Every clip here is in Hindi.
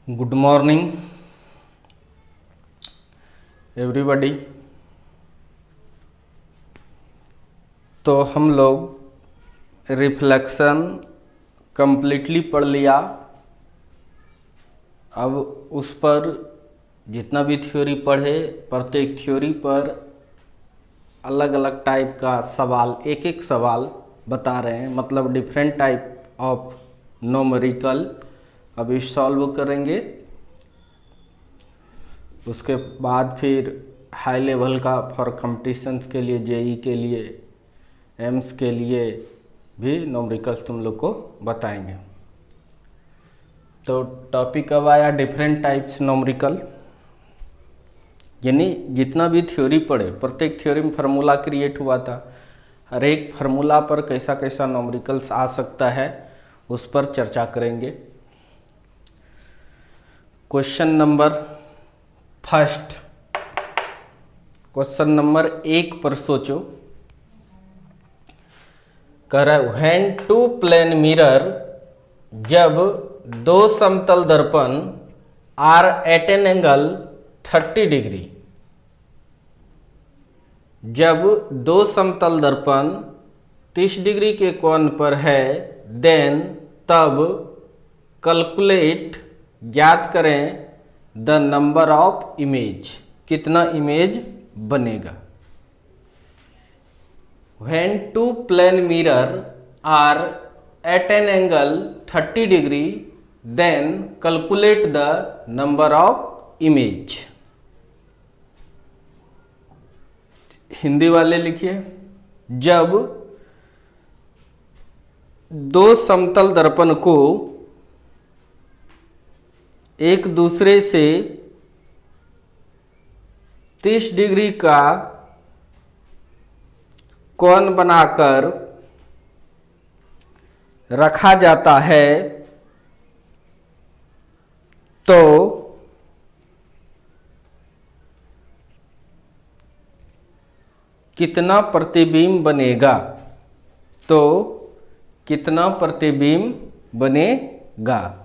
Good morning everybody. तो हम लोग रिफ्लेक्शन कंप्लीटली पढ़ लिया। अब उस पर जितना भी थ्योरी पढ़े, प्रत्येक थ्योरी पर अलग अलग टाइप का सवाल, एक एक सवाल बता रहे हैं, मतलब डिफरेंट टाइप ऑफ न्यूमेरिकल अभी सॉल्व करेंगे। उसके बाद फिर हाई लेवल का फॉर कंपटीशंस के लिए, जेई के लिए, एम्स के लिए भी न्यूमेरिकल्स तुम लोग को बताएंगे। तो टॉपिक अब आया डिफरेंट टाइप्स न्यूमेरिकल, यानी जितना भी थ्योरी पढ़े, प्रत्येक थ्योरी में फार्मूला क्रिएट हुआ था। हर एक फार्मूला पर कैसा कैसा न्यूमेरिकल्स आ सकता है उस पर चर्चा करेंगे। Question number first, question number 1 पर सोचो। कह रहा है व्हेन टू प्लेन मिरर, जब दो समतल दर्पण are at an angle 30 degree, जब दो समतल दर्पण 30 डिग्री के कोण पर है, देन तब कैलकुलेट, ज्ञात करें द नंबर ऑफ इमेज, कितना इमेज बनेगा। When two plane mirror are at an angle 30 degree, then calculate the number of image. Hindi वाले लिखिए, जब दो समतल दर्पण को एक दूसरे से 30 डिग्री का कोण बनाकर रखा जाता है, तो कितना प्रतिबिंब बनेगा, तो कितना प्रतिबिंब बनेगा।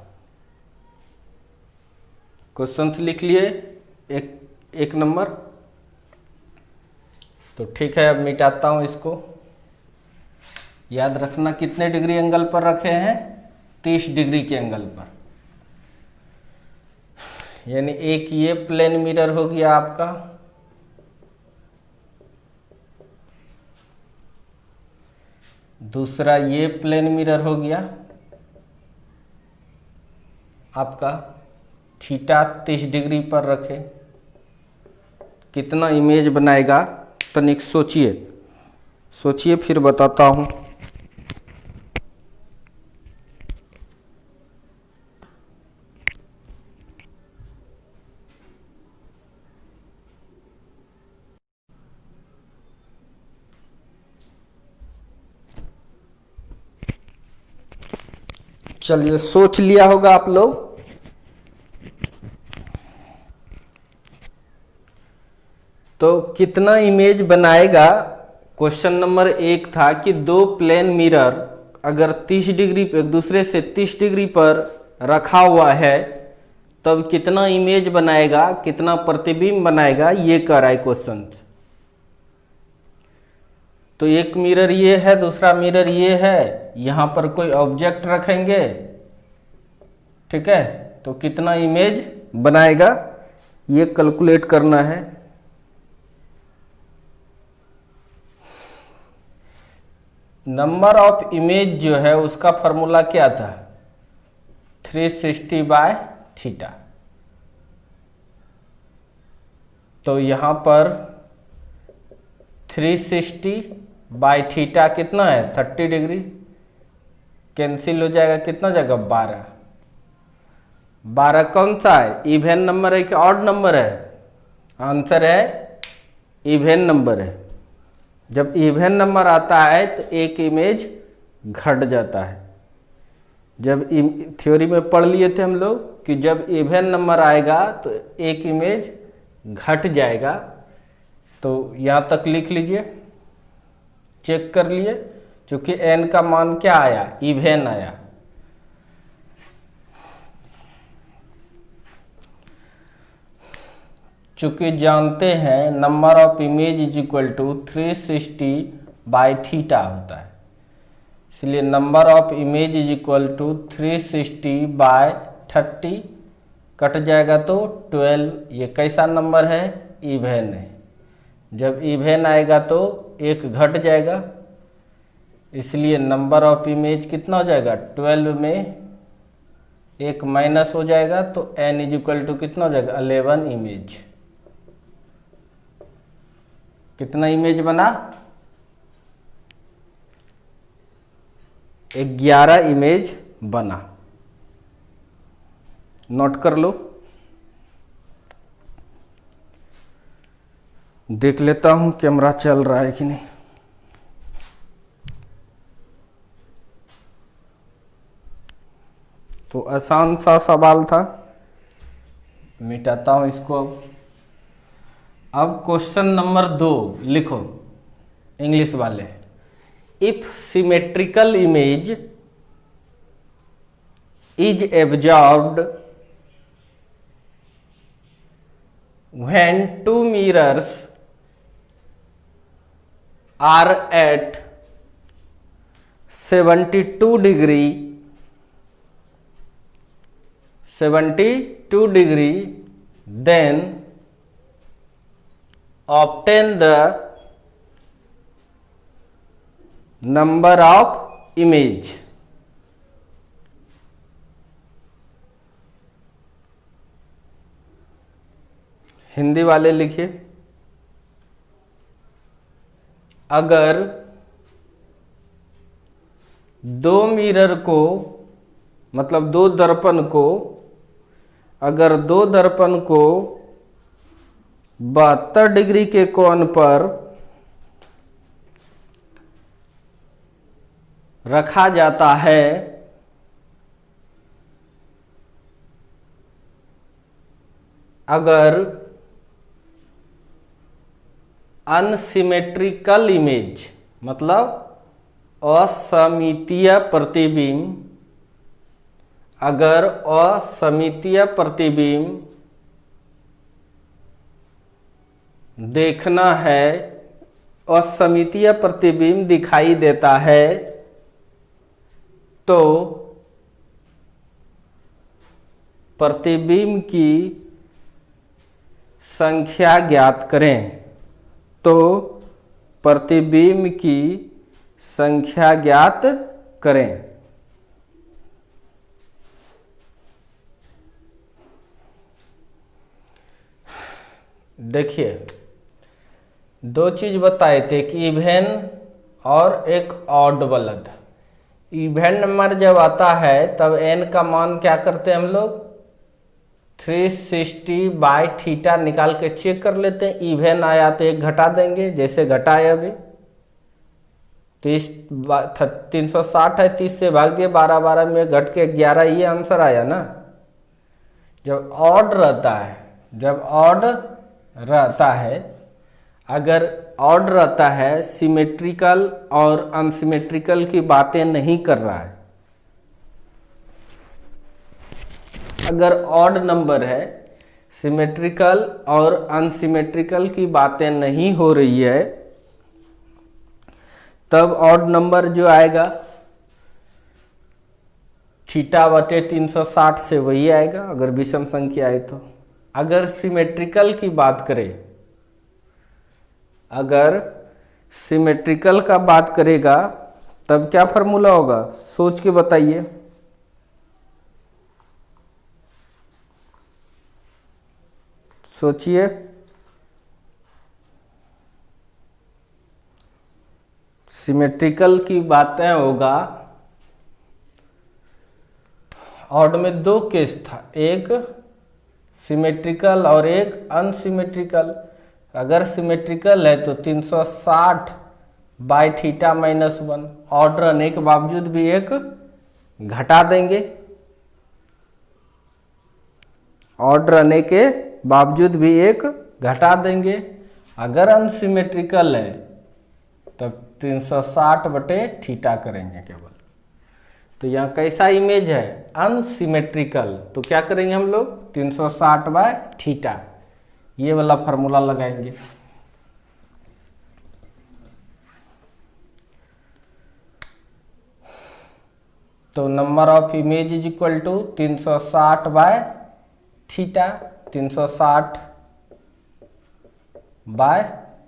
क्वेश्चन लिख लिए एक नंबर। तो ठीक है, अब मिटाता हूं इसको। याद रखना कितने डिग्री एंगल पर रखे हैं, 30 डिग्री के एंगल पर। यानी एक ये प्लेन मिरर हो गया आपका, दूसरा ये प्लेन मिरर हो गया आपका, थीटा 30 डिग्री पर रखे, कितना इमेज बनाएगा तनिक सोचिए, सोचिए फिर बताता हूं। चलिए, सोच लिया होगा आप लोग। तो कितना इमेज बनाएगा, क्वेश्चन नंबर 1 था कि दो प्लेन मिरर अगर 30 डिग्री पर, एक दूसरे से 30 डिग्री पर रखा हुआ है, तब कितना इमेज बनाएगा, कितना प्रतिबिंब बनाएगा, ये कह रहा है क्वेश्चन। तो एक मिरर ये है, दूसरा मिरर ये है, यहां पर कोई ऑब्जेक्ट रखेंगे, ठीक है, तो कितना इमेज बनाएगा ये कैलकुलेट करना है। नंबर ऑफ इमेज जो है उसका फॉर्मूला क्या था, 360/θ। तो यहां पर 360/θ कितना है, 30 डिग्री, कैंसिल हो जाएगा, कितना जाएगा, 12। 12 कौन सा है, इवन नंबर है कि ऑड नंबर है? आंसर है इवन नंबर है। जब इवन नंबर आता है तो एक इमेज घट जाता है। जब थ्योरी में पढ़ लिए थे हम लोग कि जब इवन नंबर आएगा तो एक इमेज घट जाएगा। तो यहाँ तक लिख लीजिए, चेक कर लिए, क्योंकि n का मान क्या आया, इवन आया। चूंकि जानते हैं number of image is equal to 360 by theta होता है, इसलिए number of image is equal to 360 by 30 cut जाएगा तो 12। ये कैसा नंबर है? इवेन है। जब इवेन आएगा तो एक घट जाएगा, इसलिए नंबर ऑफ इमेज कितना हो जाएगा? 12 में एक माइनस हो जाएगा तो n इज इक्वल टू कितना हो जाएगा? 11 इमेज। कितना इमेज बना? 11 इमेज बना। नोट कर लो। देख लेता हूं कैमरा चल रहा है कि नहीं। तो आसान सा सवाल था, मिटाता हूं इसको। अब क्वेश्चन नंबर 2 लिखो, इंग्लिश वाले। If symmetrical image is absorbed when two mirrors are at 72 degree then obtain the number of image। Hindi वाले लिखिए। अगर दो मिरर को, मतलब दो दर्पण को, अगर दो दर्पण को 72 डिग्री के कोण पर रखा जाता है, अगर अनसिमेट्रिकल इमेज मतलब असमितीय प्रतिबिंब, अगर असमितीय प्रतिबिंब देखना है, असमितीय प्रतिबिंब दिखाई देता है, तो प्रतिबिंब की संख्या ज्ञात करें। तो प्रतिबिंब की संख्या ज्ञात करें। देखिए, दो चीज बताए थे, एक इवेन और एक ऑड वाला। इवेन नंबर जब आता है तब n का मान क्या करते हैं हम लोग? 360 बाई थीटा निकाल के चेक कर लेते हैं। इवेन आया तो एक घटा देंगे, जैसे घटाए अभी 360 है, 30 से भाग दिए, 12 में घट के 11, ये आंसर आया ना। जब ऑड रहता है, जब ऑड रहता है, अगर ऑड रहता है, सिमेट्रिकल और अनसिमेट्रिकल की बातें नहीं कर रहा है, अगर ऑड नंबर है, सिमेट्रिकल और अनसिमेट्रिकल की बातें नहीं हो रही है, तब ऑड नंबर जो आएगा थीटा बटे 360 से वही आएगा, अगर विषम संख्या है तो। अगर सिमेट्रिकल की बात करें, अगर सिमेट्रिकल का बात करेगा तब क्या फॉर्मूला होगा? सोच के बताइए। सोचिए। सिमेट्रिकल की बातें होगा, ऑड में दो केस था, एक सिमेट्रिकल और एक अनसिमेट्रिकल। अगर सिमेट्रिकल है तो 360 बाई थीटा माइनस 1, ऑड रहने के बावजूद भी एक घटा देंगे, ऑड रहने के बावजूद भी एक घटा देंगे। अगर अनसिमेट्रिकल है तब 360 बटे थीटा करेंगे केवल। तो यहाँ कैसा इमेज है? अनसिमेट्रिकल, तो क्या करेंगे हम लोग? 360 बाय थीटा। ये वाला फार्मूला लगाएंगे। तो number of image is equal to 360 by theta, 360 by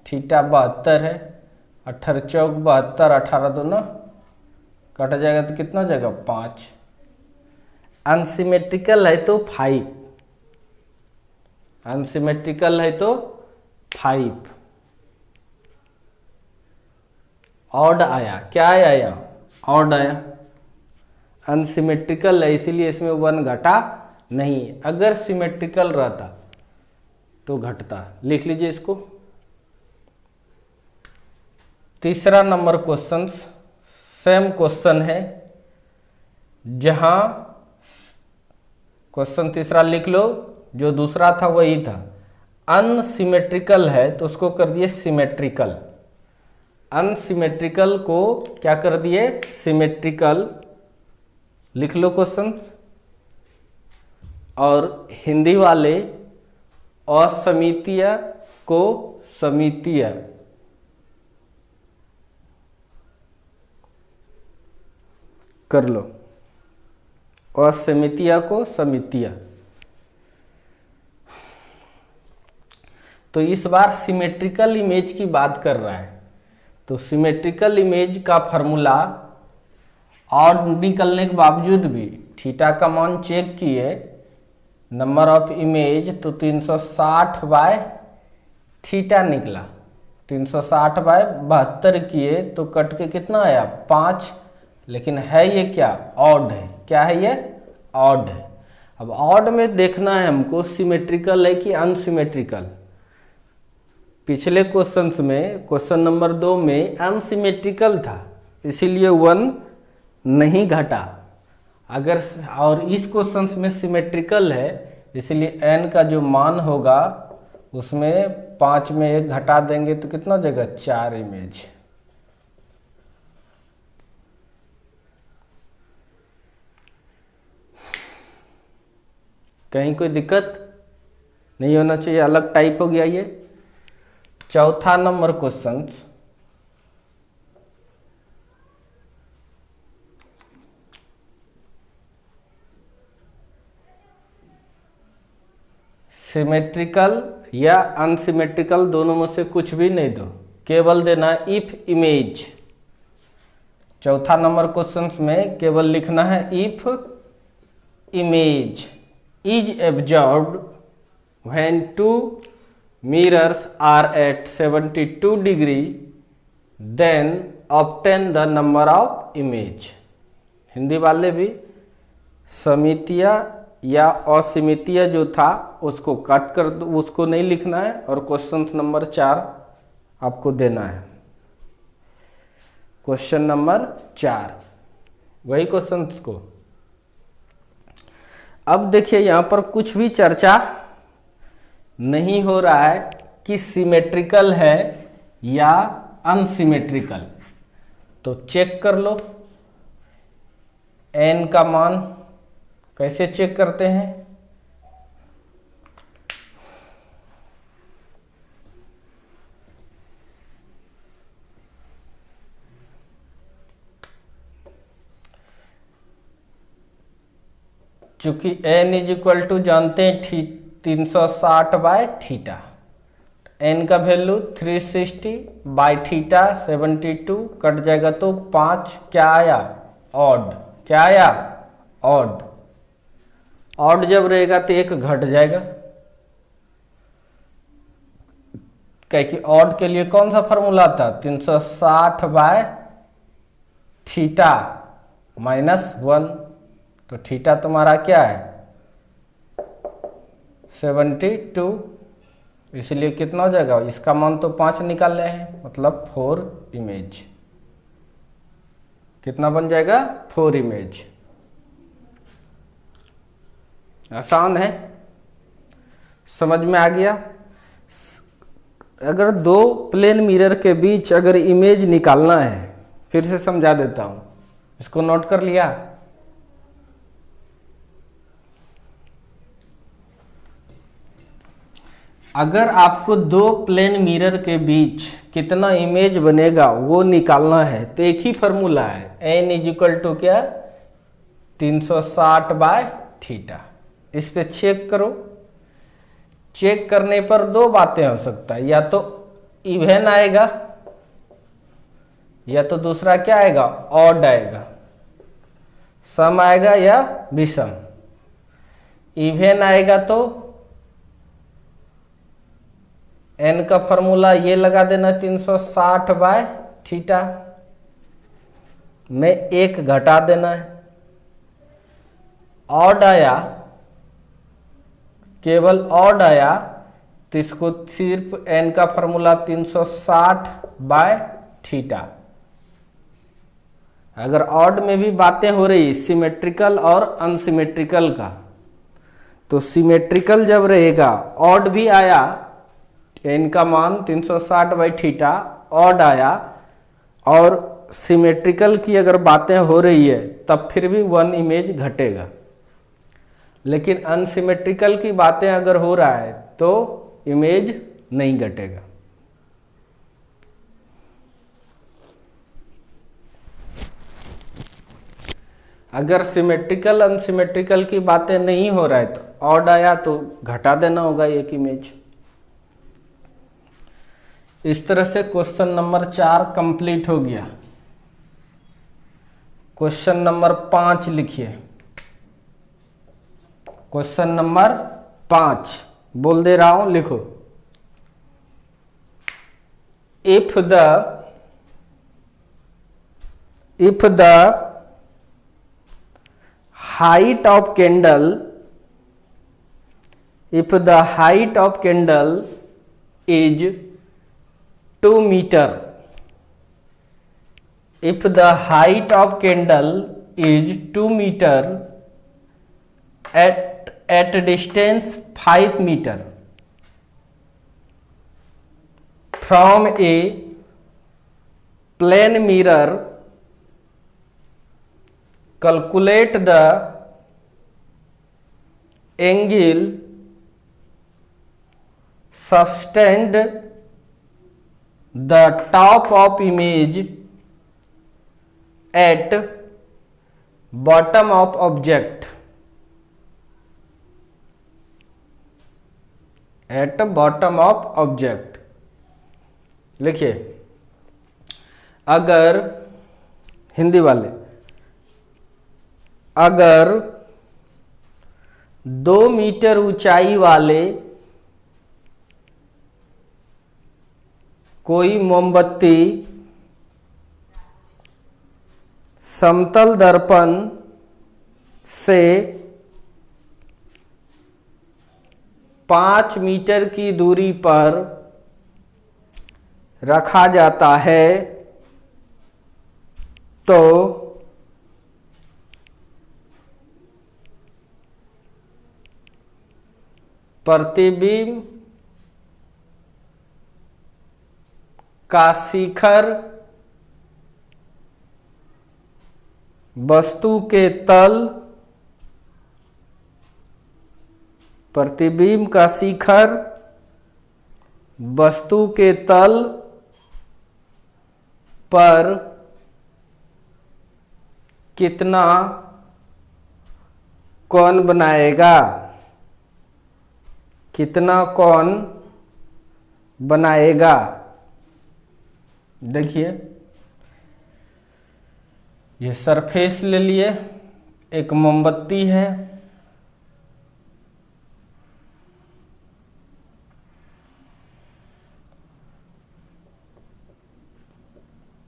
theta 72 है, 18 चौक 72, 18 दोनों कट जाएगा तो कितना हो जाएगा 5। अनसिमेट्रिकल है तो 5, अनसिमेट्रिकल है तो 5। ऑड आया, क्या आया यहाँ ऑड आया, अनसिमेट्रिकल है इसीलिए इसमें 1 घटा नहीं, अगर सिमेट्रिकल रहता तो घटता। लिख लीजिए इसको। तीसरा नंबर क्वेश्चन सेम क्वेश्चन है, जहां क्वेश्चन तीसरा लिख लो, जो दूसरा था वही था। अनसिमेट्रिकल है तो उसको कर दिए सिमेट्रिकल, अनसिमेट्रिकल को क्या कर दिए सिमेट्रिकल। लिख लो क्वेश्चन। और हिंदी वाले असमितीय को समितीय, कर लो, असमितीय को समितीय। तो इस बार सिमेट्रिकल इमेज की बात कर रहा है, तो सिमेट्रिकल इमेज का फार्मूला ऑड निकलने के बावजूद भी थीटा का मान चेक किए, नंबर ऑफ इमेज तो 360 बाय थीटा निकला, 360 बाय 72 किए तो कट के कितना आया 5। लेकिन है ये क्या ऑड है, क्या है ये ऑड है। अब ऑड में देखना है हमको सिमेट्रिकल है कि अनसिमेट्रिकल। पिछले क्वेश्चंस में क्वेश्चन नंबर 2 में अनसिमेट्रिकल था इसीलिए 1 नहीं घटा, अगर और इस क्वेश्चन में सिमेट्रिकल है इसलिए n का जो मान होगा उसमें 5 में 1 घटा देंगे तो कितना हो जाएगा 4 इमेज। कहीं कोई दिक्कत नहीं होना चाहिए, अलग टाइप हो गया ये। चौथा नंबर क्वेश्चन, सिमेट्रिकल या अनसिमेट्रिकल दोनों में से कुछ भी नहीं दो, केवल देना इफ इमेज। चौथा नंबर क्वेश्चन में केवल लिखना है if image is observed when two mirrors are at 72 degree then obtain the number of image। Hindi वाले भी समितीय या असिमितीय जो था उसको कट कर दो, उसको नहीं लिखना है और क्वेश्चन नंबर 4 आपको देना है। क्वेश्चन नंबर 4 वही क्वेश्चन को। अब देखिए यहाँ पर कुछ भी चर्चा नहीं हो रहा है कि सिमेट्रिकल है या अनसिमेट्रिकल, तो चेक कर लो n का मान। कैसे चेक करते हैं, चूंकि n इज इक्वल टू जानते हैं 360 बाय थीटा, n का वैल्यू 360 बाय थीटा 72 कट जाएगा तो 5 क्या आया ऑड, क्या आया ऑड। ऑड जब रहेगा तो 1 घट जाएगा, क्योंकि ऑड के लिए कौन सा फॉर्मूला था 360 बाय थीटा -1, तो थीटा तुम्हारा क्या है 72, इसलिए कितना हो जाएगा, इसका मान तो 5 निकाल रहे हैं मतलब 4 इमेज। कितना बन जाएगा 4 इमेज। आसान है, समझ में आ गया। अगर 2 प्लेन मिरर के बीच अगर इमेज निकालना है, फिर से समझा देता हूं, इसको नोट कर लिया। अगर आपको दो प्लेन मिरर के बीच कितना इमेज बनेगा वो निकालना है तो एक ही फॉर्मूला है, n इजिकल टू क्या 360/θ। इस पे चेक करो। चेक करने पर दो बातें हो सकता है, या तो इवन आएगा या तो दूसरा क्या आएगा ऑड आएगा, सम आएगा या विषम। इवन आएगा तो n का फॉर्मूला ये लगा देना 360/θ में एक घटा देना है। ऑड आया, केवल ऑड आया तो इसको सिर्फ n का फॉर्मूला 360/θ। अगर ऑड में भी बातें हो रही सिमेट्रिकल और अनसिमेट्रिकल का, तो सिमेट्रिकल जब रहेगा ऑड भी आया n का मान 360/θ ऑड आया, और सिमेट्रिकल की अगर बातें हो रही है तब फिर भी 1 इमेज घटेगा। लेकिन अनसिमेट्रिकल की बातें अगर हो रहा है तो इमेज नहीं घटेगा। अगर सिमेट्रिकल अनसिमेट्रिकल की बातें नहीं हो रहा है तो ऑड आया तो घटा देना होगा एक इमेज। इस तरह से क्वेश्चन नंबर 4 कंप्लीट हो गया। क्वेश्चन नंबर 5 लिखिए। क्वेश्चन नंबर 5 बोल दे रहा हूं, लिखो। If the height of candle is 2 meter, if the height of candle is 2 meter at distance 5 meter from a plane mirror, calculate the angle sustained the top of image at bottom of object, at bottom of object। लिखिए, अगर हिंदी वाले, अगर 2 मीटर ऊंचाई वाले कोई मोमबत्ती समतल दर्पण से 5 मीटर की दूरी पर रखा जाता है तो प्रतिबिंब का शिखर वस्तु के तल, प्रतिबिंब का शिखर वस्तु के तल पर कितना कोण बनाएगा, कितना कोण बनाएगा। देखिए, ये सरफेस ले लिए, एक मोमबत्ती है,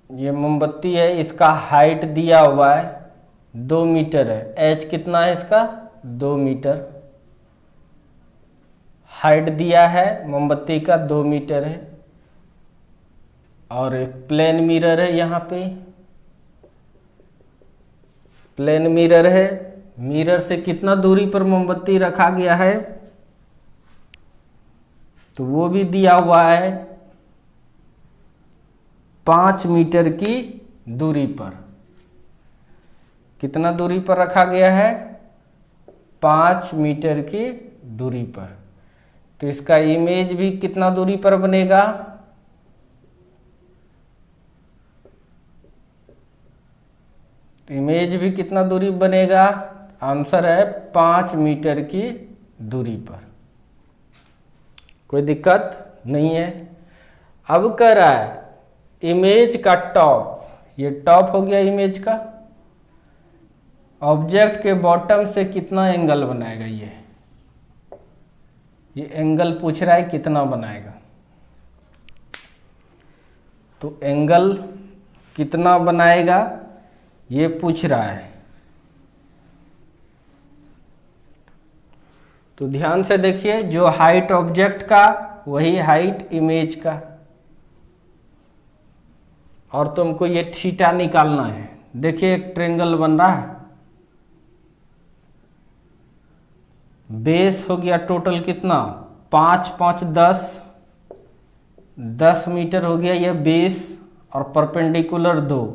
ये मोमबत्ती है, इसका हाइट दिया हुआ है 2 मीटर है। एच कितना है इसका 2 मीटर हाइट दिया है, मोमबत्ती का 2 मीटर है। और एक प्लेन मिरर है, यहाँ पे प्लेन मिरर है। मिरर से कितना दूरी पर मोमबत्ती रखा गया है तो वो भी दिया हुआ है 5 मीटर की दूरी पर। कितना दूरी पर रखा गया है 5 मीटर की दूरी पर। तो इसका इमेज भी कितना दूरी पर बनेगा, इमेज भी कितना दूरी बनेगा, आंसर है 5 मीटर की दूरी पर। कोई दिक्कत नहीं है। अब कह रहा है इमेज का टॉप, ये टॉप हो गया इमेज का, ऑब्जेक्ट के बॉटम से कितना एंगल बनाएगा, ये एंगल पूछ रहा है कितना बनाएगा। तो एंगल कितना बनाएगा ये पूछ रहा है। तो ध्यान से देखिए, जो हाइट ऑब्जेक्ट का वही हाइट इमेज का, और तुमको ये थीटा निकालना है। देखिए एक ट्रायंगल बन रहा है, बेस हो गया टोटल कितना, 5 5 10 मीटर हो गया ये बेस, और परपेंडिकुलर 2,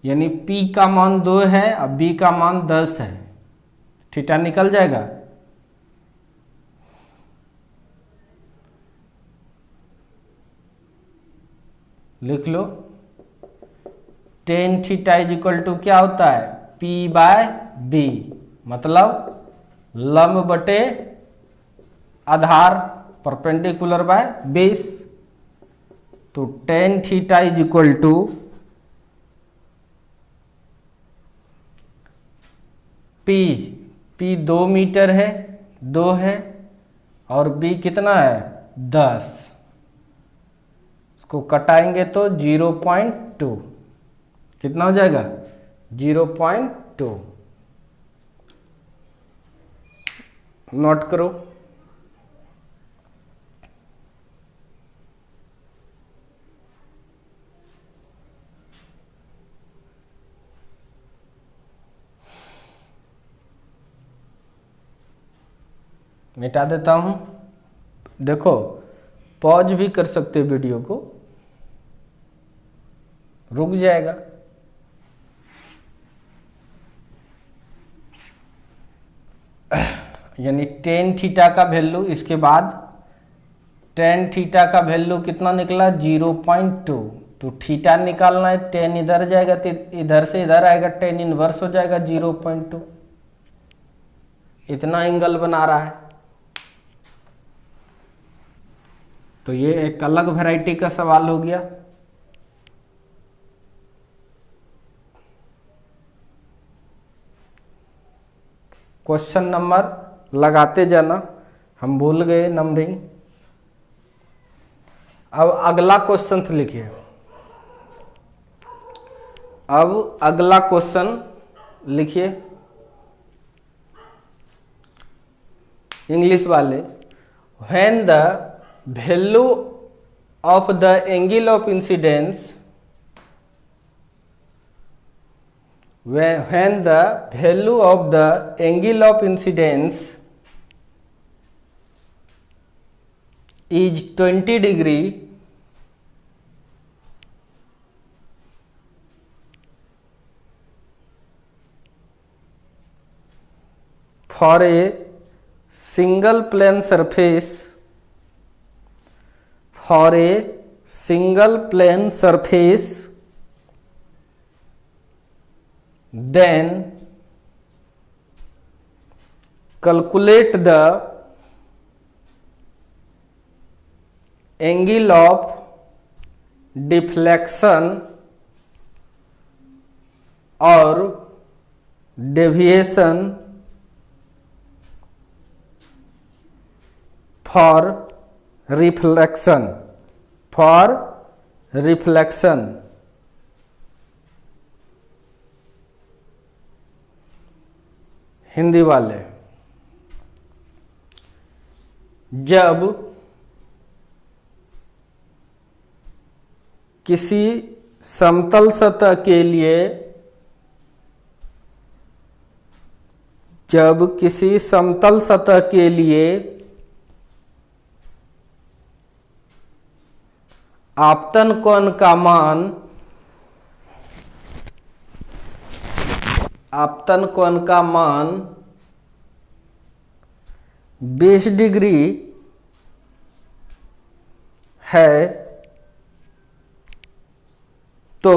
यानी P का मान 2 है और B का मान 10 है। थीटा निकल जाएगा। लिख लो, tan theta is equal to क्या होता है, P/B, मतलब लंब बटे आधार, परपेंडिकुलर बाय बेस। तो tan theta is equal to P 2 metre है, 2 है, और B कितना है 10, इसको कटाएंगे तो 0.2, कितना हो जाएगा 0.2। नोट करो। मिटा देता हूं, देखो पॉज भी कर सकते वीडियो को, रुक जाएगा। यानी टेन थीटा का वैल्यू, इसके बाद टेन थीटा का वैल्यू कितना निकला 0.2। तो थीटा निकालना है, टेन इधर जाएगा तो इधर से इधर आएगा, टेन इनवर्स हो जाएगा 0.2, इतना एंगल बना रहा है। तो ये एक अलग वैरायटी का सवाल हो गया। क्वेश्चन नंबर लगाते जाना, हम भूल गए नंबरिंग। अब अगला क्वेश्चन लिखिए। अब अगला क्वेश्चन लिखिए, इंग्लिश वाले। When the value of the angle of incidence, when the value of the angle of incidence is 20 degree, for a single plane surface, for a single plane surface, then calculate the angle of deflection or deviation for reflection, for reflection। Hindi वाले, जब किसी समतल सतह के लिए, जब किसी समतल सतह के लिए आपतन कोण का मान, आपतन कोण का मान 20 डिग्री है तो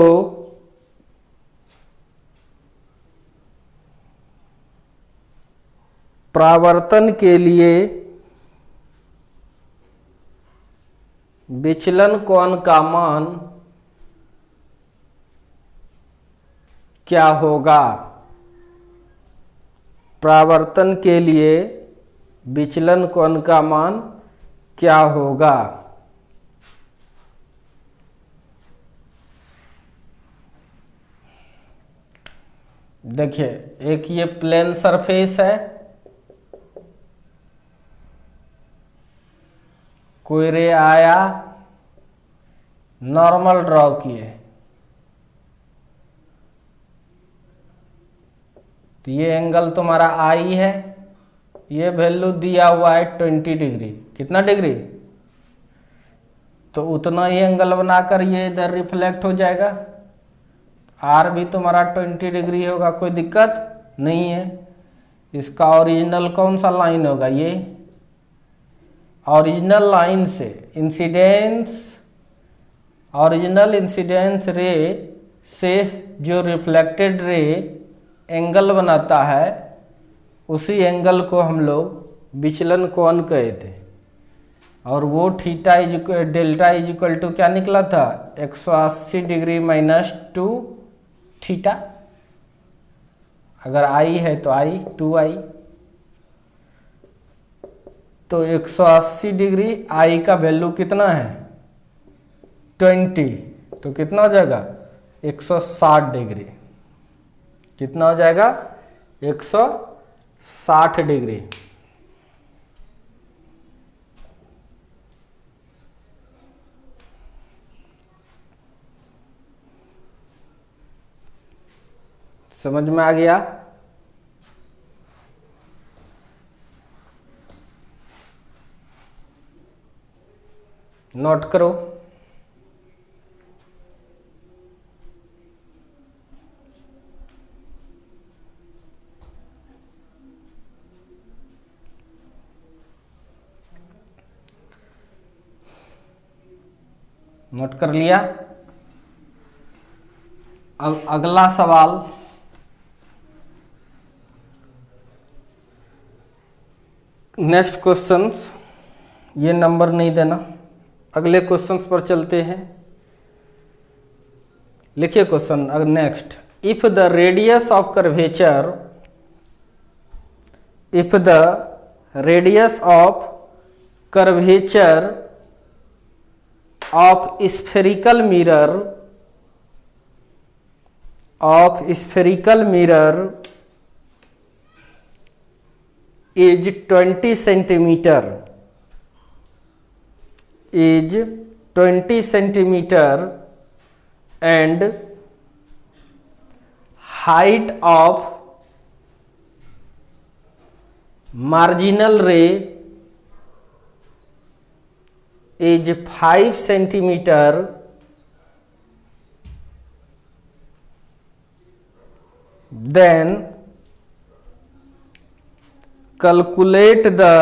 परावर्तन के लिए विचलन कोण का मान क्या होगा? परावर्तन के लिए विचलन कोण का मान क्या होगा? देखिए, एक ये प्लेन सरफेस है, कोई रे आया, नॉर्मल ड्रॉ किए, तो ये एंगल तुम्हारा आई है, ये वैल्यू दिया हुआ है 20 डिग्री। कितना डिग्री? तो उतना ही एंगल बनाकर ये इधर रिफ्लेक्ट हो जाएगा। आर भी तुम्हारा 20 डिग्री होगा, कोई दिक्कत नहीं है। इसका ओरिजिनल कौन सा लाइन होगा? ये ओरिजिनल लाइन से ओरिजिनल इंसिडेंस रे से जो रिफ्लेक्टेड रे एंगल बनाता है, उसी एंगल को हम लोग विचलन कोण कहे थे। और वो theta delta is equal to क्या निकला था? 180 डिग्री माइनस 2 थीटा। अगर आई है तो आई 2i, तो 180 डिग्री आई का वैल्यू कितना है? 20, तो कितना हो जाएगा? 160 डिग्री। कितना हो जाएगा? 160 डिग्री। समझ में आ गया? नोट करो। नोट कर लिया? अगला सवाल, नेक्स्ट क्वेश्चंस, ये नंबर नहीं देना। अगले क्वेश्चंस पर चलते हैं। लिखिए question next. If the radius of curvature of spherical mirror is 20 centimeter and height of marginal ray is 5 centimeter, then calculate the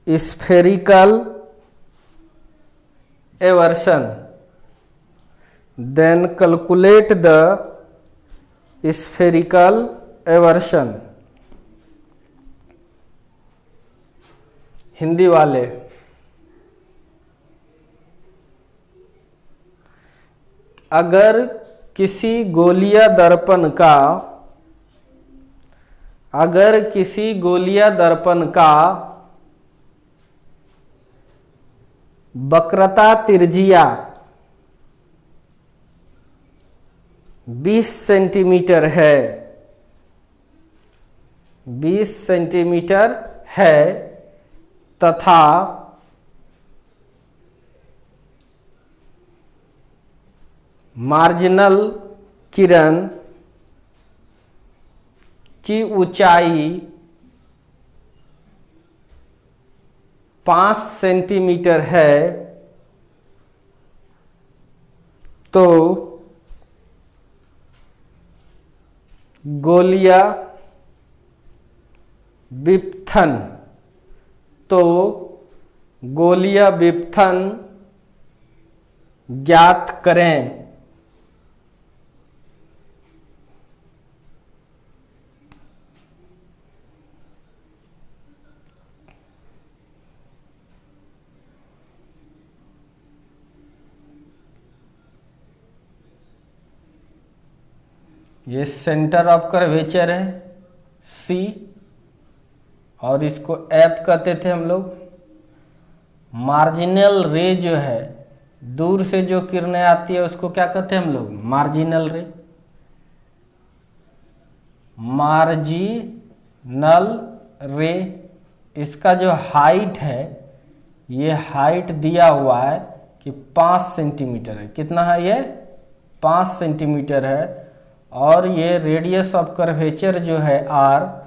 spherical eversion. Then calculate the spherical eversion. Hindi वाले, अगर किसी गोलीय दर्पण का वक्रता त्रिज्या 20 सेंटीमीटर है, 20 सेंटीमीटर है तथा मार्जिनल किरण की ऊंचाई 5 सेंटीमीटर है, तो गोलिया विपथन, तो गोलीय विपथन ज्ञात करें। ये सेंटर ऑफ कर्वेचर है सी, और इसको एफ कहते थे हम लोग। मार्जिनल रे जो है, दूर से जो किरणें आती है उसको क्या कहते हैं हम लोग? मार्जिनल रे। मार्जिनल रे, इसका जो हाइट है, ये हाइट दिया हुआ है कि 5 सेंटीमीटर है। कितना है ये? 5 सेंटीमीटर है। और ये रेडियस ऑफ कर्वेचर जो है आर,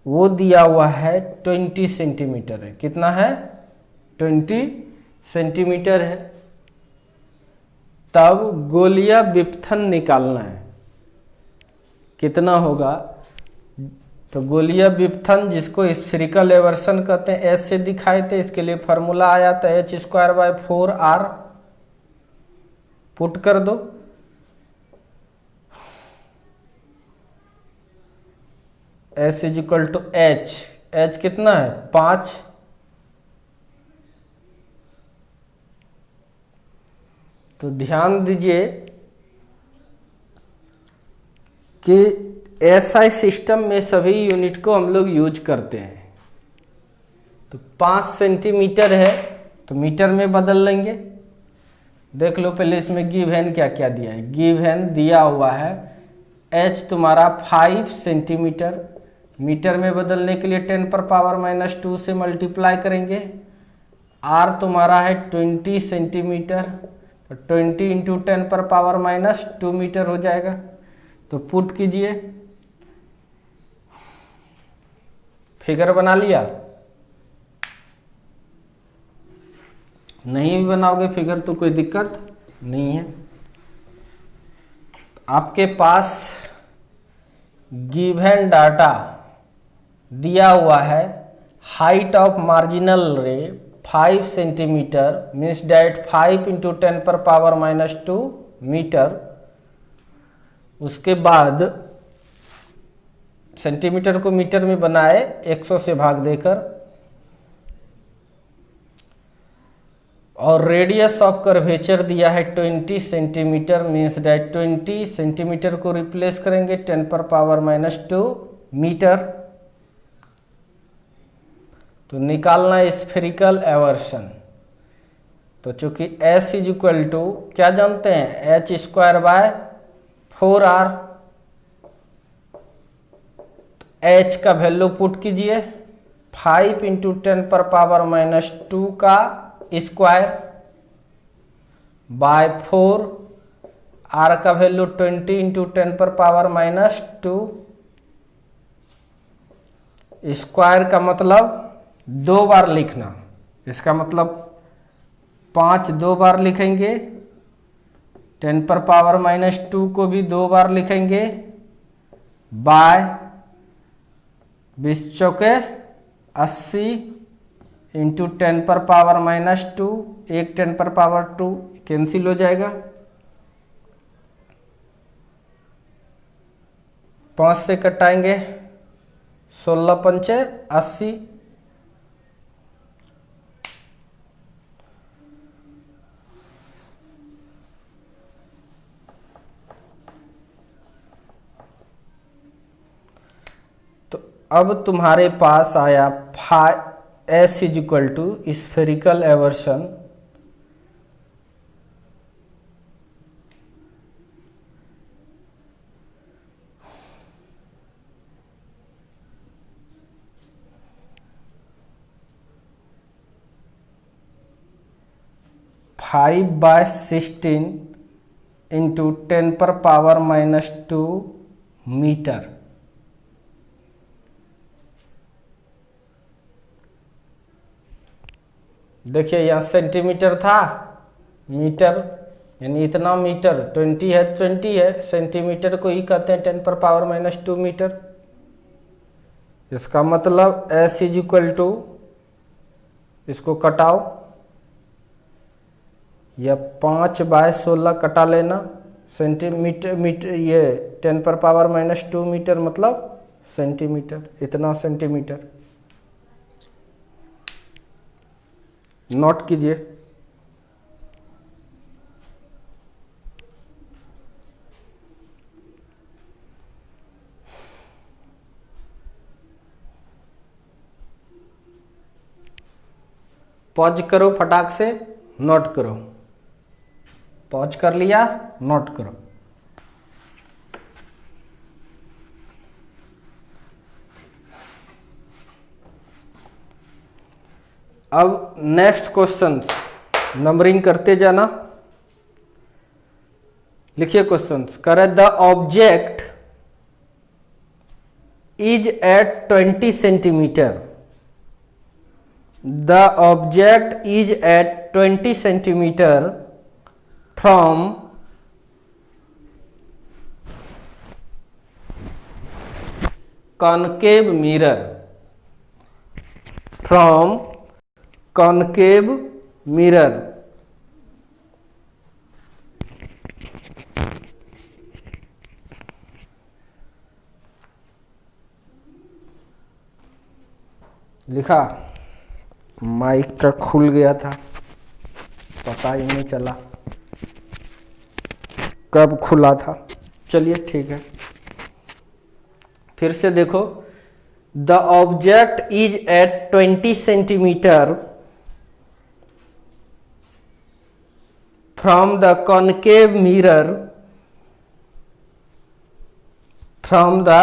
वो दिया हुआ है 20 सेंटीमीटर है। कितना है? 20 सेंटीमीटर है। तब गोलीय विपथन निकालना है, कितना होगा? तो गोलीय विपथन, जिसको स्फेरिकल एवर्सन कहते हैं, एस से दिखाए थे, इसके लिए फॉर्मूला आया था h²/4r। पुट कर दो। S = h, h कितना है? 5। तो ध्यान दीजिए कि SI सिस्टम में सभी यूनिट को हम लोग यूज करते हैं। तो 5 सेंटीमीटर है तो मीटर में बदल लेंगे। देख लो पहले इसमें गिवन क्या क्या दिया है। गिवन दिया हुआ है h तुम्हारा 5 सेंटीमीटर, मीटर में बदलने के लिए 10⁻⁻² से मल्टीप्लाई करेंगे। r तुम्हारा है 20 सेंटीमीटर, तो 20 × 10⁻⁻² मीटर हो जाएगा। तो पुट कीजिए, फिगर बना लिया? नहीं भी बनाओगे फिगर तो कोई दिक्कत नहीं है। आपके पास गिवन डाटा दिया हुआ है, हाइट ऑफ मार्जिनल रे 5 सेंटीमीटर, मीन्स डैट 5 × 10⁻⁻² मीटर। उसके बाद सेंटीमीटर को मीटर में बनाए 100 से भाग देकर, और रेडियस ऑफ कर्वेचर दिया है 20 सेंटीमीटर, मीन्स डैट 20 सेंटीमीटर को रिप्लेस करेंगे 10⁻⁻² मीटर। तो निकालना स्फेरिकल एवर्सन। तो चूंकि S = क्या जानते हैं? h²/4r। h का वैल्यू पुट कीजिए, 5 × 10⁻⁻² का स्क्वायर बाय 4, r का वैल्यू 20 × 10⁻⁻²। स्क्वायर का मतलब 2 बार लिखना, इसका मतलब 5 2 बार लिखेंगे, 10⁻⁻² को भी 2 बार लिखेंगे, बाय 20 चौके 80 × 10⁻⁻²। एक 10⁻² कैंसिल हो जाएगा, 5 से कटाएंगे, 16 पंचे 80। तो अब तुम्हारे पास आया S = spherical aversion. Five by 16 × 10⁻⁻² metre. देखिए यहाँ सेंटीमीटर था, मीटर, यानी इतना मीटर 20 है, 20 है, सेंटीमीटर को ही कहते हैं 10⁻⁻² मीटर। इसका मतलब S इज इक्वल टू, इसको कटाओ, या 5/16 कटा लेना, सेंटीमीटर मीटर, ये 10⁻⁻² मीटर मतलब सेंटीमीटर, इतना सेंटीमीटर। नोट कीजिए। पॉज करो, फटाक से नोट करो। पॉज कर लिया, नोट करो। अब नेक्स्ट क्वेश्चंस नंबरिंग करते जाना। लिखिए क्वेश्चंस। करे the object is at 20 centimetre. The object is at 20 centimeter from concave mirror. From concave mirror. लिखा? माइक का खुल गया था, पता ही नहीं चला कब खुला था। चलिए ठीक है, फिर से देखो। The object is at 20 centimetre from the concave mirror, from the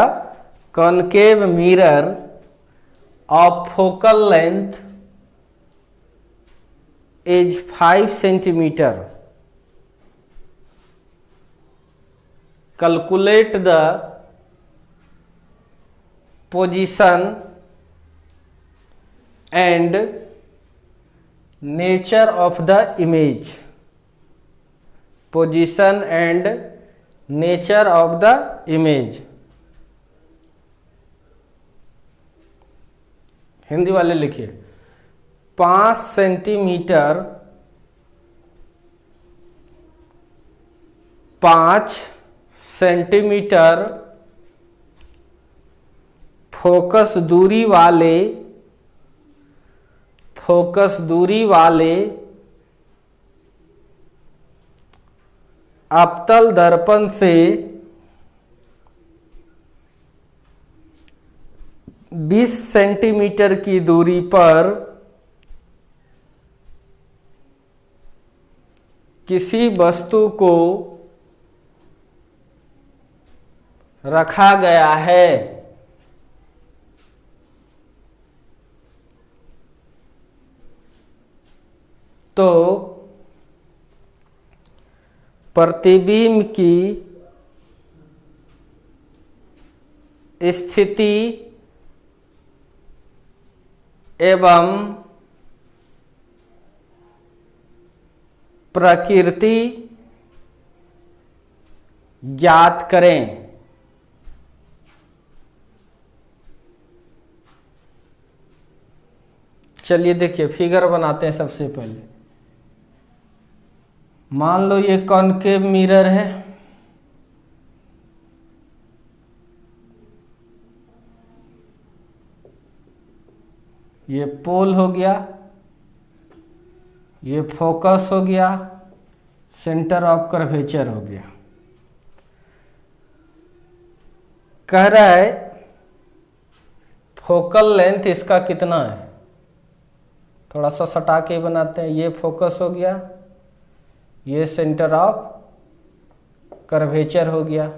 concave mirror of focal length is 5 centimeter. Calculate the position and nature of the image. Position and nature of the image. Hindi वाले लिखिए। 5 सेंटीमीटर, 5 सेंटीमीटर फोकस दूरी वाले अवतल दर्पण से 20 सेंटीमीटर की दूरी पर किसी वस्तु को रखा गया है। तो प्रतिबिंब की स्थिति एवं प्रकृति ज्ञात करें। चलिए देखिए, फिगर बनाते हैं। सबसे पहले मान लो ये कॉनकेव मिरर है, ये पोल हो गया, ये फोकस हो गया, सेंटर ऑफ कर्वेचर हो गया। कह रहा है फोकल लेंथ इसका कितना है। थोड़ा सा सटा के बनाते हैं। ये फोकस हो गया, ये सेंटर ऑफ कर्वेचर हो गया।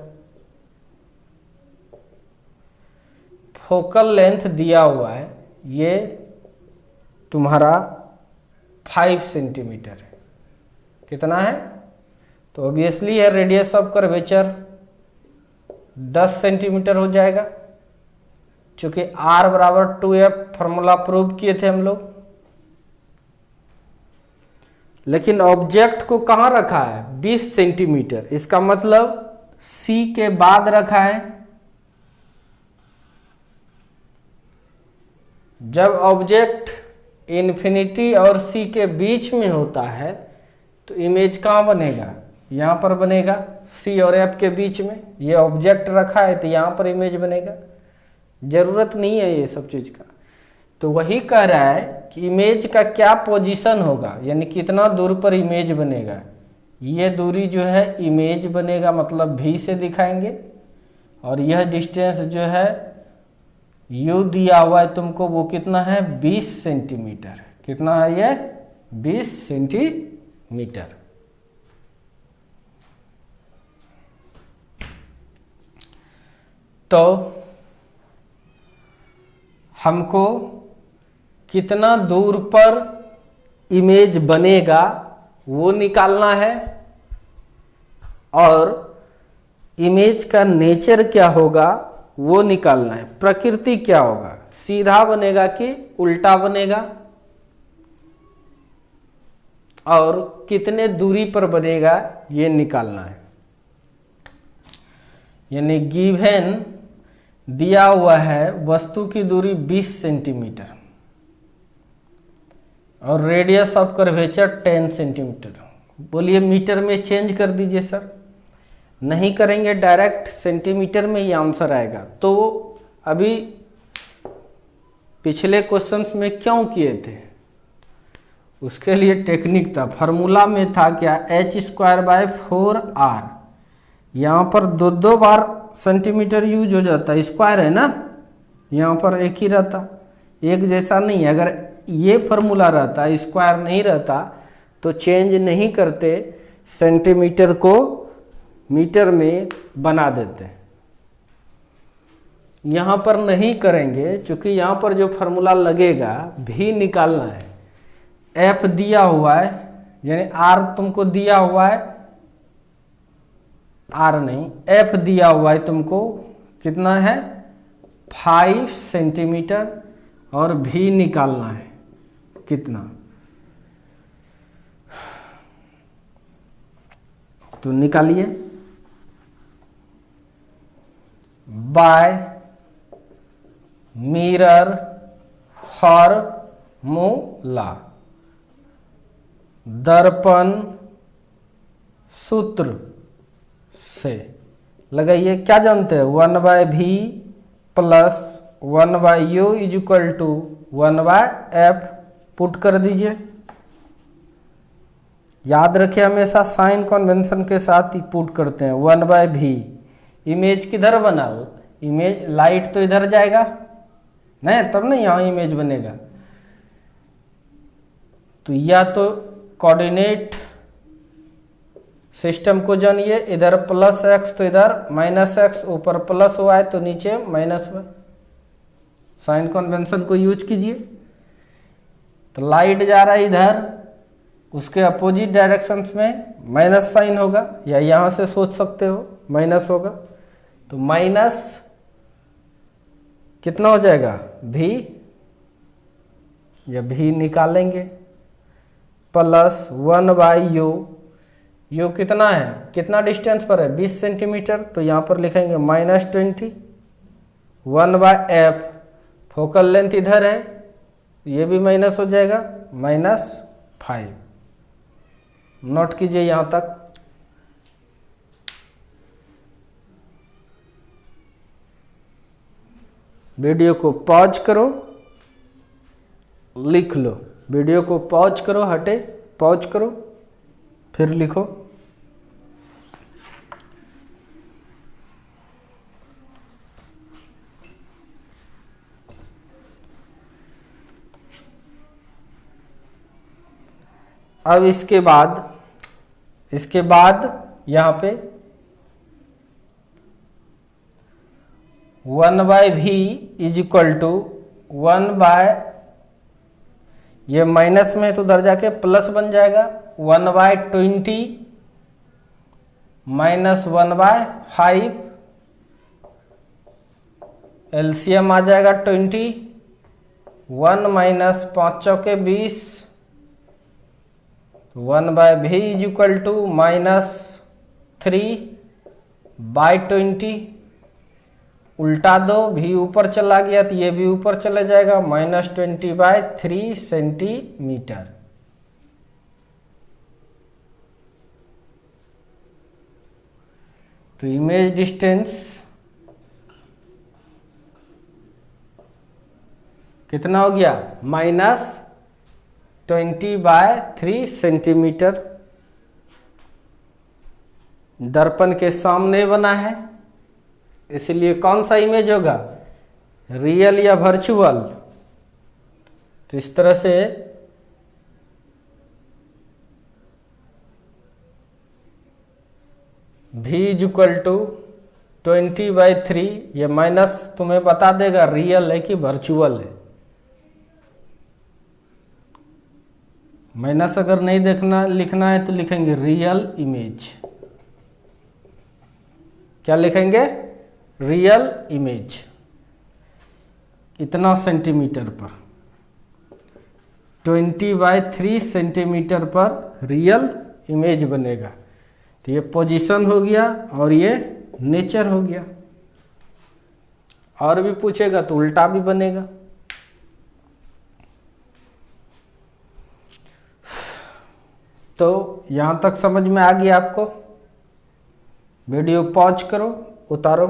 फोकल लेंथ दिया हुआ है, ये तुम्हारा 5 सेंटीमीटर है। कितना है? तो ऑब्वियसली है रेडियस ऑफ कर्वेचर 10 सेंटीमीटर हो जाएगा, क्योंकि R = 2F फॉर्मूला प्रूव किए थे हम लोग। लेकिन ऑब्जेक्ट को कहाँ रखा है? 20 सेंटीमीटर। इसका मतलब C के बाद रखा है, जब ऑब्जेक्ट इन्फिनिटी और सी के बीच में होता है तो इमेज कहाँ बनेगा, यहाँ पर बनेगा, सी और एफ के बीच में। ये ऑब्जेक्ट रखा है तो यहाँ पर इमेज बनेगा, ज़रूरत नहीं है ये सब चीज़ का। तो वही कह रहा है कि इमेज का क्या पोजीशन होगा, यानी कितना दूर पर इमेज बनेगा। ये दूरी जो है इमेज बनेगा, मतलब भी से दिखाएंगे। और यह डिस्टेंस जो है यू दिया हुआ है तुमको, वो कितना है 20 सेंटीमीटर। कितना है ये 20 सेंटीमीटर। तो हमको कितना दूर पर इमेज बनेगा वो निकालना है, और इमेज का नेचर क्या होगा वो निकालना है। प्रकृति क्या होगा, सीधा बनेगा कि उल्टा बनेगा, और कितने दूरी पर बनेगा ये निकालना है। यानी गिवन दिया हुआ है वस्तु की दूरी 20 सेंटीमीटर और रेडियस ऑफ कर्वेचर 10 सेंटीमीटर। बोलिए मीटर में चेंज कर दीजिए सर। नहीं करेंगे, डायरेक्ट सेंटीमीटर में ही आंसर आएगा। तो अभी पिछले क्वेश्चंस में क्यों किए थे, उसके लिए टेक्निक था। फार्मूला में था क्या, h²/4r। यहाँ पर दो बार सेंटीमीटर यूज हो जाता है, स्क्वायर है ना, यहाँ पर एक ही रहता, एक जैसा नहीं है। अगर ये फार्मूला रहता, स्क्वायर नहीं रहता, तो चेंज नहीं करते, सेंटीमीटर को मीटर में बना देते। यहाँ पर नहीं करेंगे, क्योंकि यहाँ पर जो फार्मूला लगेगा भी निकालना है। एफ दिया हुआ है, यानी आर तुमको दिया हुआ है, आर नहीं एफ दिया हुआ है तुमको, कितना है 5 सेंटीमीटर, और भी निकालना है कितना। तो निकालिए, बाय मिरर फार्मूला, दर्पण सूत्र से लगाइए। क्या जानते हैं, 1/v plus 1/u equal to 1/f put कर दीजिए। याद रखिए हमेशा साइन कन्वेंशन के साथ ही पुट करते हैं। 1/v, इमेज किधर बनाओ, इमेज लाइट तो इधर जाएगा नहीं, तब नहीं यहाँ इमेज बनेगा। तो या तो कोऑर्डिनेट सिस्टम को जानिए, इधर +x तो इधर -x, ऊपर +y तो नीचे -y। साइन कन्वेंशन को यूज कीजिए। तो लाइट जा रहा है इधर, उसके अपोजिट डायरेक्शंस में माइनस साइन होगा, या यहाँ से सोच सकते हो माइनस होगा। तो माइनस कितना हो जाएगा भी, या भी निकालेंगे, प्लस 1/u। यू कितना है, कितना डिस्टेंस पर है 20 सेंटीमीटर, तो यहाँ पर लिखेंगे -20। 1/f, फोकल लेंथ इधर है, ये भी माइनस हो जाएगा, -5। नोट कीजिए यहाँ तक। वीडियो को पॉज करो, लिख लो। वीडियो को पॉज करो, हटे, पॉज करो, फिर लिखो। अब इसके बाद यहाँ पे 1/v इक्वल टू 1/, ये माइनस में तो उधर जाके प्लस बन जाएगा, 1/20 माइनस 1/5, एलसीएम आ जाएगा 20, 1 माइनस 5 चौके 20, 1/v इक्वल टू -3/20, उल्टा दो, भी ऊपर चला गया तो ये भी ऊपर चला जाएगा, -20/3 सेंटीमीटर। तो इमेज डिस्टेंस कितना हो गया, -20/3 सेंटीमीटर। दर्पण के सामने बना है, इसलिए कौन सा इमेज होगा, रियल या वर्चुअल। तो इस तरह से v = 20/3, ये माइनस तुम्हें बता देगा रियल है कि वर्चुअल है। माइनस अगर नहीं देखना लिखना है तो लिखेंगे रियल इमेज। क्या लिखेंगे, रियल इमेज। इतना सेंटीमीटर पर, 20/3 सेंटीमीटर पर रियल इमेज बनेगा। तो ये पोजीशन हो गया और ये नेचर हो गया। और भी पूछेगा तो उल्टा भी बनेगा। तो यहाँ तक समझ में आ गया आपको। वीडियो पॉज करो, उतारो।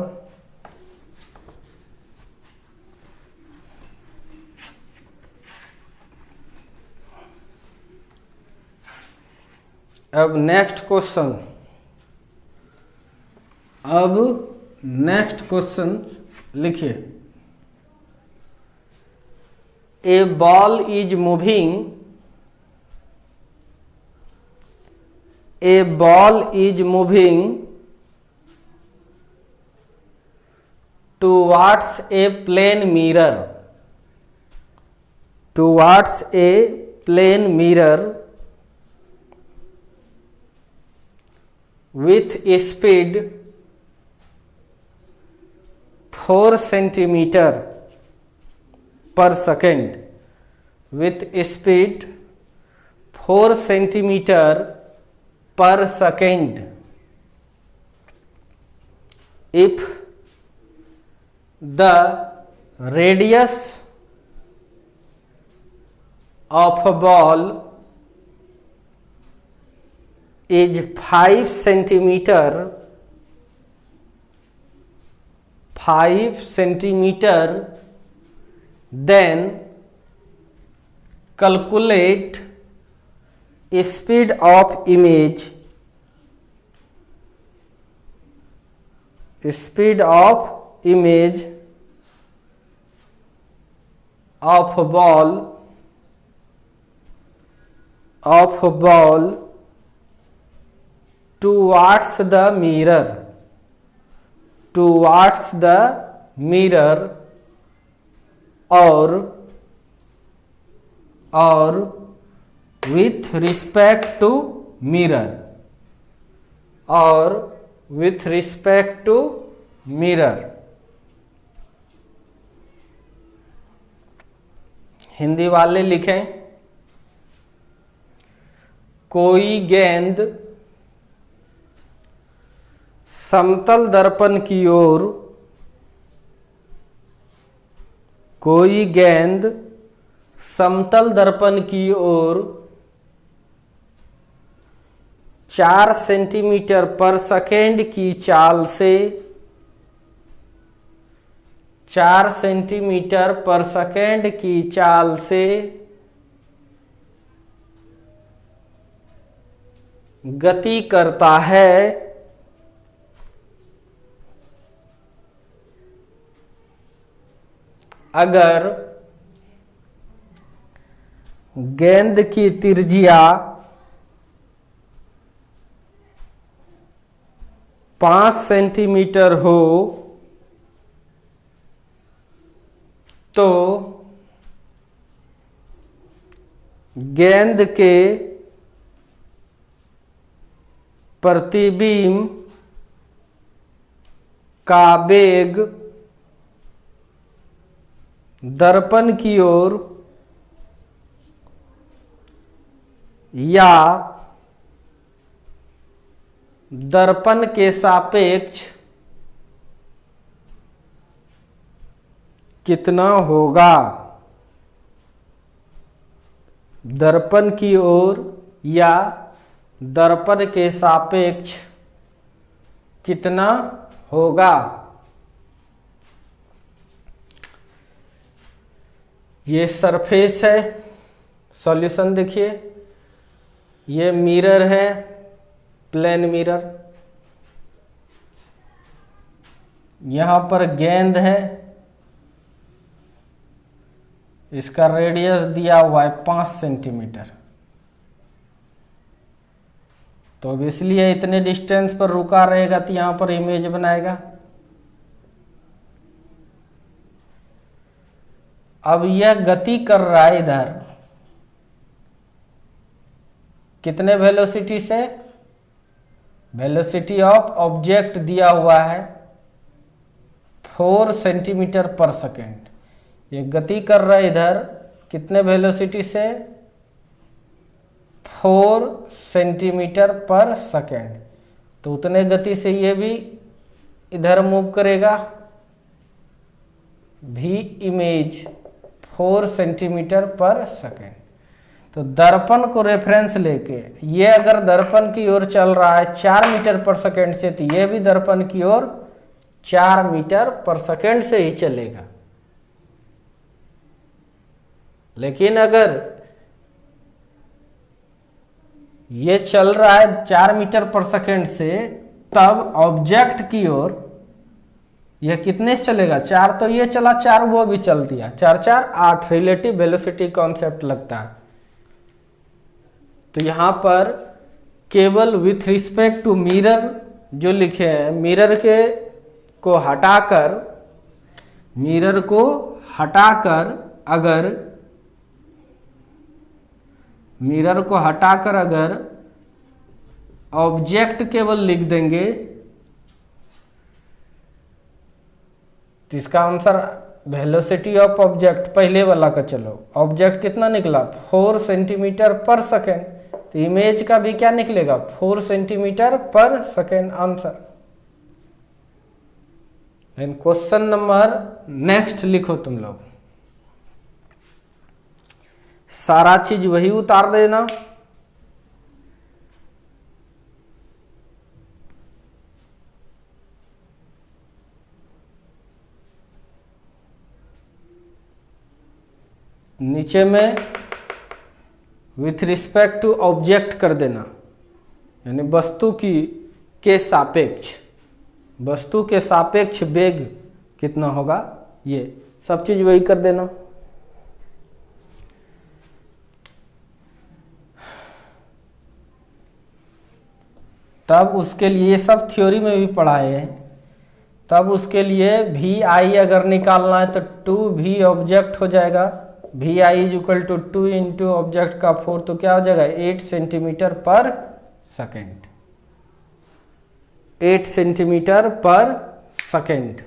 अब नेक्स्ट क्वेश्चन लिखिए। A ball is moving, towards a plane mirror with a speed 4 centimeter per second, with a speed 4 centimeter per second. If the radius of a ball is 5 centimeter, then calculate speed of image of ball towards the mirror or with respect to mirror। Hindi वाले लिखें, कोई गेंद समतल दर्पण की ओर 4 सेंटीमीटर पर सेकेंड की चाल से 4 सेंटीमीटर पर सेकेंड की चाल से गति करता है, अगर गेंद की त्रिज्या 5 सेंटीमीटर हो तो गेंद के प्रतिबिंब का वेग दर्पण की ओर या दर्पण के सापेक्ष कितना होगा, दर्पण की ओर या दर्पण के सापेक्ष कितना होगा। ये सरफेस है, सॉल्यूशन देखिए, ये मिरर है, प्लेन मिरर, यहां पर गेंद है, इसका रेडियस दिया हुआ है 5 सेंटीमीटर। तो अब इसलिए इतने डिस्टेंस पर रुका रहेगा तो यहां पर इमेज बनाएगा। अब यह गति कर रहा है इधर कितने वेलोसिटी से, वेलोसिटी ऑफ ऑब्जेक्ट दिया हुआ है 4 सेंटीमीटर पर सेकेंड। ये गति कर रहा है इधर कितने वेलोसिटी से, 4 सेंटीमीटर पर सेकेंड। तो उतने गति से ये भी इधर मूव करेगा, भी इमेज 4 सेंटीमीटर पर सेकेंड। तो दर्पण को रेफरेंस लेके ये अगर दर्पण की ओर चल रहा है 4 मीटर पर सेकेंड से, तो ये भी दर्पण की ओर 4 मीटर पर सेकेंड से ही चलेगा। लेकिन अगर ये चल रहा है 4 मीटर पर सेकेंड से, तब ऑब्जेक्ट की ओर यह कितने से चलेगा, 4 तो ये चला, 4 वो भी चल दिया, 4 4 8 रिलेटिव वेलोसिटी कॉन्सेप्ट लगता है। तो यहां पर केवल विथ रिस्पेक्ट टू मिरर जो लिखे हैं, मिरर को हटाकर अगर ऑब्जेक्ट केवल लिख देंगे तो इसका आंसर वेलोसिटी ऑफ ऑब्जेक्ट पहले वाला का, चलो ऑब्जेक्ट कितना निकला 4 सेंटीमीटर पर सेकेंड, तो इमेज का भी क्या निकलेगा 4 centimetre per second answer. And question number next लिखो तुम लोग, सारा चीज वही उतार देना। नीचे में विथ रिस्पेक्ट टू ऑब्जेक्ट कर देना, यानी वस्तु के सापेक्ष वेग कितना होगा, ये सब चीज वही कर देना। तब उसके लिए सब थ्योरी में भी पढ़ाए हैं। तब उसके लिए भी आई अगर निकालना है तो 2v ऑब्जेक्ट हो जाएगा, V I is equal to 2 into object का 4, तो क्या हो जाएगा 8 centimetre per second, 8 centimetre per second.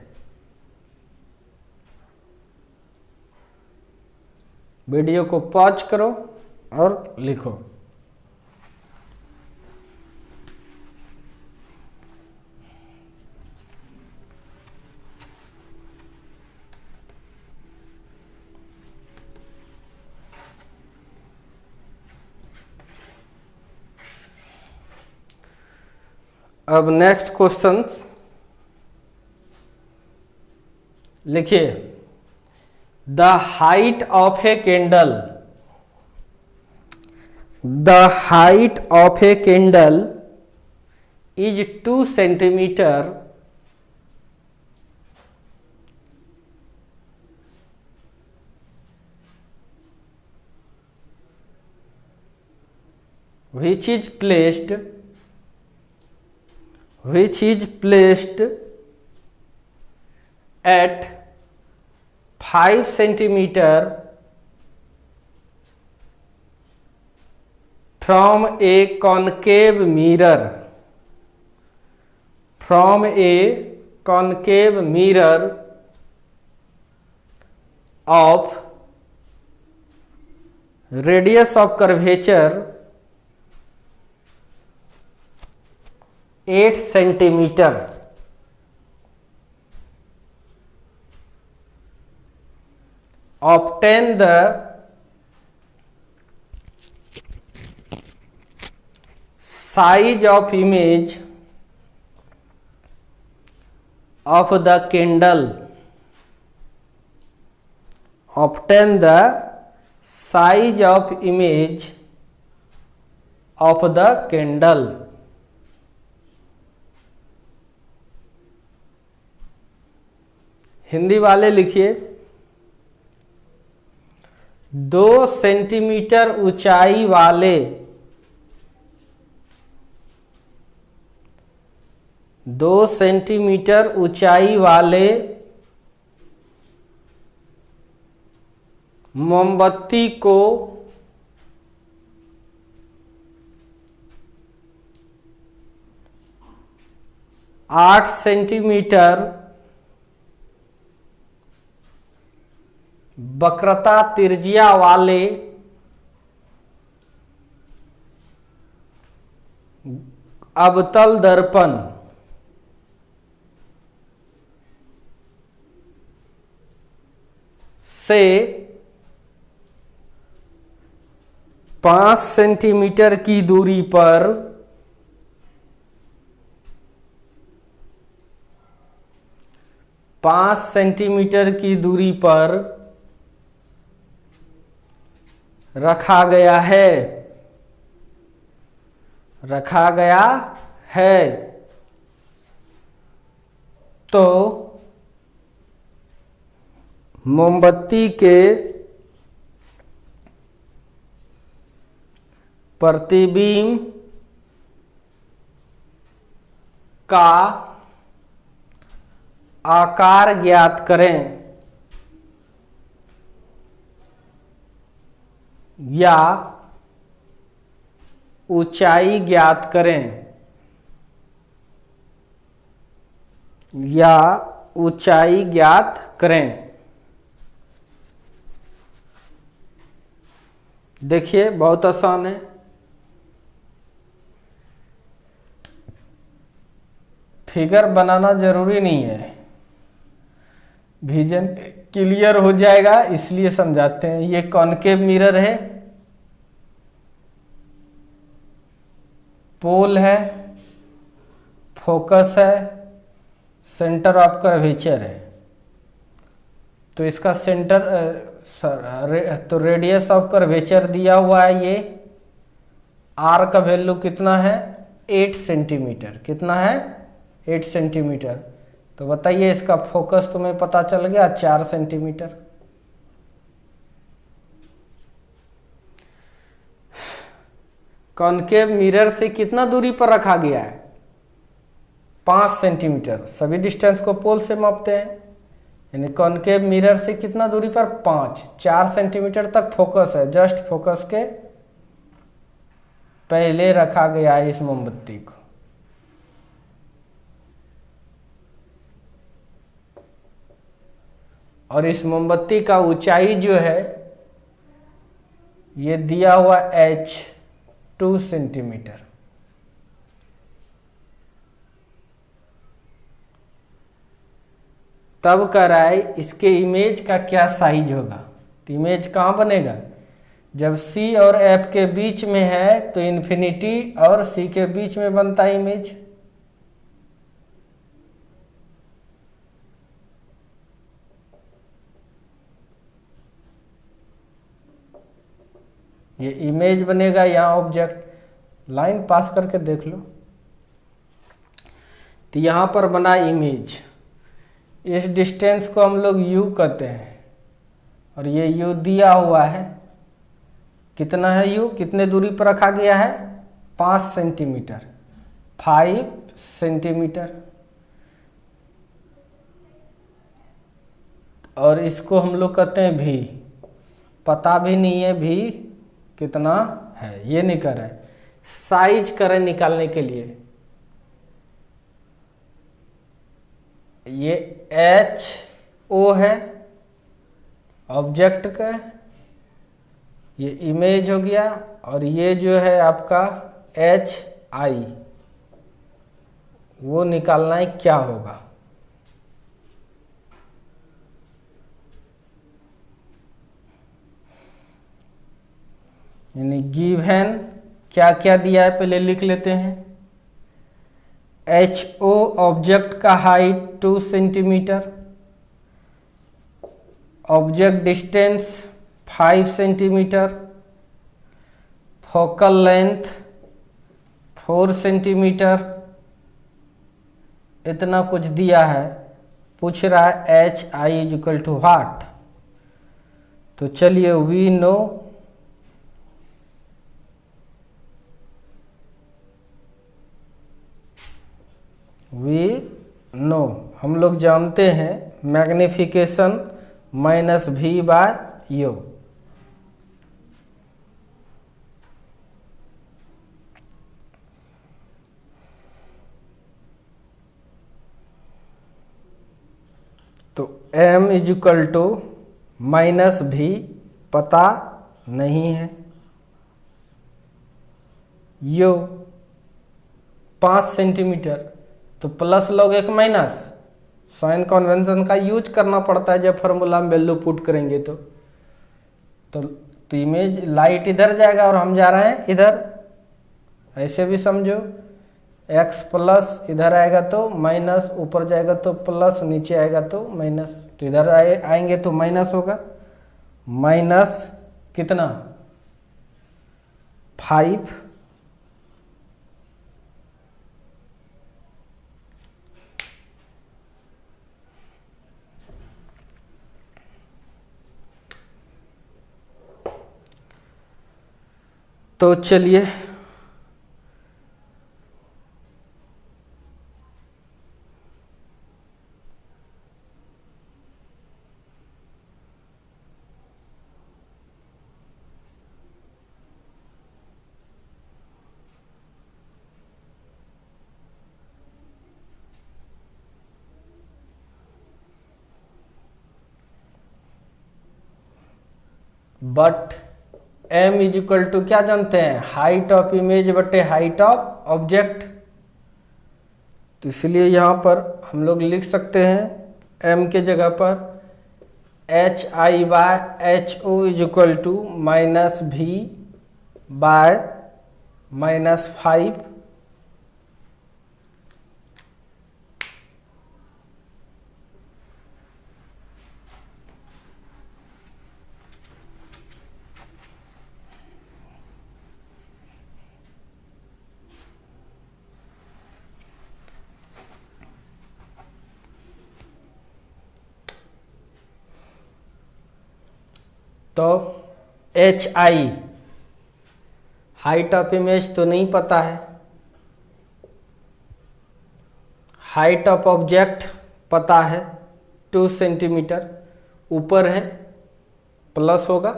Video को पॉज करो और लिखो। अब नेक्स्ट क्वेश्चन लिखिए, the height of a candle is 2 centimetre which is placed at 5 centimeter from a concave mirror of radius of curvature 8 centimetre. obtain the size of image of the candle. Obtain the size of image of the candle. Hindi वाले लिखिए 2 सेंटीमीटर ऊंचाई वाले 2 सेंटीमीटर ऊंचाई वाले मोमबत्ती को 8 सेंटीमीटर वक्रता त्रिज्या वाले अवतल दर्पण से 5 सेंटीमीटर की दूरी पर पाँच सेंटीमीटर की दूरी पर रखा गया है तो मोमबत्ती के प्रतिबिंब का आकार ज्ञात करें या ऊंचाई ज्ञात करें देखिए बहुत आसान है। फिगर बनाना जरूरी नहीं है, विजन क्लियर हो जाएगा इसलिए समझाते हैं। ये कॉनकेव मिरर है, पोल है, फोकस है, सेंटर ऑफ कर्वेचर है। तो इसका तो रेडियस ऑफ कर्वेचर दिया हुआ है। ये आर का वैल्यू कितना है 8 सेंटीमीटर। कितना है 8 सेंटीमीटर। तो बताइए इसका फोकस तुम्हें पता चल गया 4 सेंटीमीटर। कॉनकेव मिरर से कितना दूरी पर रखा गया है 5 सेंटीमीटर। सभी डिस्टेंस को पोल से मापते हैं, यानी कॉनकेव मिरर से कितना दूरी पर 4 सेंटीमीटर तक फोकस है। जस्ट फोकस के पहले रखा गया है इस मोमबत्ती को। और इस मोमबत्ती का ऊंचाई जो है ये दिया हुआ h 2 सेंटीमीटर। तब कह रहा है इसके इमेज का क्या साइज होगा। तो इमेज कहाँ बनेगा, जब C और F के बीच में है तो इन्फिनिटी और C के बीच में बनता है इमेज। ये इमेज बनेगा, यहाँ ऑब्जेक्ट लाइन पास करके देख लो। तो यहाँ पर बना इमेज। इस डिस्टेंस को हम लोग u कहते हैं और ये u दिया हुआ है। कितना है u, कितने दूरी पर रखा गया है 5 सेंटीमीटर 5 सेंटीमीटर। और इसको हम लोग कहते हैं v। पता भी नहीं है v कितना है, ये नहीं कर रहा है। साइज करें निकालने के लिए, ये एच ओ है ऑब्जेक्ट का, ये इमेज हो गया, और ये जो है आपका एच आई, वो निकालना है क्या होगा। यानी गिवन क्या क्या दिया है पहले लिख लेते हैं। HO ऑब्जेक्ट का height 2 centimetre, object distance 5 centimetre, focal length 4 centimetre, इतना कुछ दिया है। पूछ रहा है HI is equal to what. तो चलिए वी नो हम लोग जानते हैं magnification minus V by u. तो M is equal to minus V पता नहीं है, यो 5 सेंटीमीटर, तो प्लस लॉग एक माइनस, साइन कन्वेंशन का यूज करना पड़ता है जब फार्मूला में वैल्यू पुट करेंगे तो इमेज लाइट इधर जाएगा और हम जा रहे हैं इधर, ऐसे भी समझो। x प्लस इधर आएगा तो माइनस, ऊपर जाएगा तो प्लस, नीचे आएगा तो माइनस, तो इधर आएंगे तो माइनस होगा। माइनस कितना 5, तो चलिए but M is equal to क्या जानते हैं, हाइट ऑफ इमेज बटे हाइट ऑफ ऑब्जेक्ट। तो इसलिए यहाँ पर हम लोग लिख सकते हैं M के जगह पर HI बाय HO is equal to minus V by minus 5। तो HI हाइट ऑफ इमेज तो नहीं पता है, हाइट ऑफ ऑब्जेक्ट पता है 2 सेंटीमीटर, ऊपर है प्लस होगा,